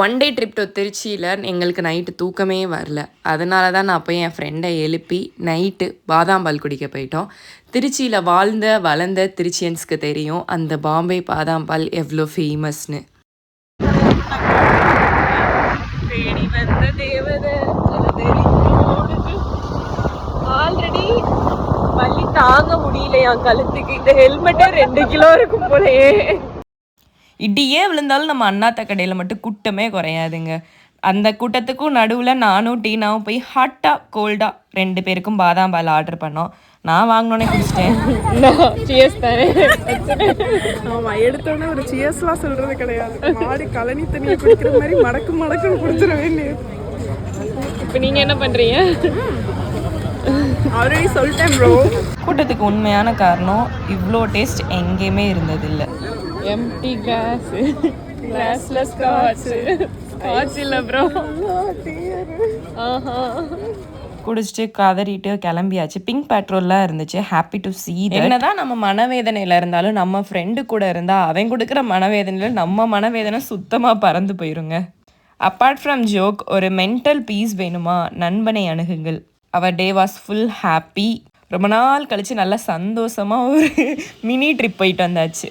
One day trip to திருச்சியில் எங்களுக்கு night தூக்கமே வரல. அதனால தான் நான் போய் என் ஃப்ரெண்டை எழுப்பி நைட்டு பாதாம் பால் குடிக்க போயிட்டோம். திருச்சியில் வாழ்ந்த வளர்ந்த திருச்சியன்ஸ்க்கு தெரியும் அந்த பாம்பே பாதாம் பால் எவ்வளோ ஃபேமஸ்னு. ஆல்ரெடி வலி தாங்க முடியலையா கழுத்துக்கு. இந்த ஹெல்மெட்டே 2 கிலோ இருக்கும் போலயே. இடியே விழுந்தாலும் நம்ம அண்ணாத்த கடையில் மட்டும் கூட்டமே குறையாதுங்க. அந்த கூட்டத்துக்கும் நடுவில் நானும் டீனாவும் போய் ஹாட்டாக கோல்டாக 2 பேருக்கும் பாதாம் பால் ஆர்டர் பண்ணோம். நான் வாங்கினோன்னே குடிச்சிட்டேன். சியர்ஸ் தானே. ஆமாம், எடுத்தோடனே ஒரு சியர்ஸ்லாம் சொல்கிறது கிடையாது. மாடி கழனி தண்ணியை குடிக்கிற மாதிரி மடக்குன்னு குடிச்சிட வேண்டியது. இப்போ நீங்கள் என்ன பண்ணுறீங்க? ஆல்ரெடி சொல்லிட்டேன் ப்ரோ. கூட்டத்துக்கு உண்மையான காரணம் இவ்வளோ டேஸ்ட் எங்கேயுமே இருந்ததில்லை. எம்டி கிளாஸ்ல ஸ்காட்ச் இல்ல ப்ரோ. குடிச்சிட்டு கதறிட்டு கிளம்பியாச்சு. பிங்க் பெட்ரோல்லாம் இருந்துச்சு. Happy to see. என்னதான் நம்ம மனவேதனையில் இருந்தாலும் நம்ம ஃப்ரெண்டு கூட இருந்தால் அவன் கொடுக்குற மனவேதனையில் நம்ம மனவேதனை சுத்தமாக பறந்து போயிருங்க. அப்பார்ட் ஃப்ரம் ஜோக், ஒரு மென்டல் பீஸ் வேணுமா, நண்பனை அணுகுங்கள். அவர் டே வாஸ் ஃபுல் ஹாப்பி. ரொம்ப நாள் கழித்து நல்லா சந்தோஷமாக ஒரு மினி ட்ரிப் போயிட்டு வந்தாச்சு.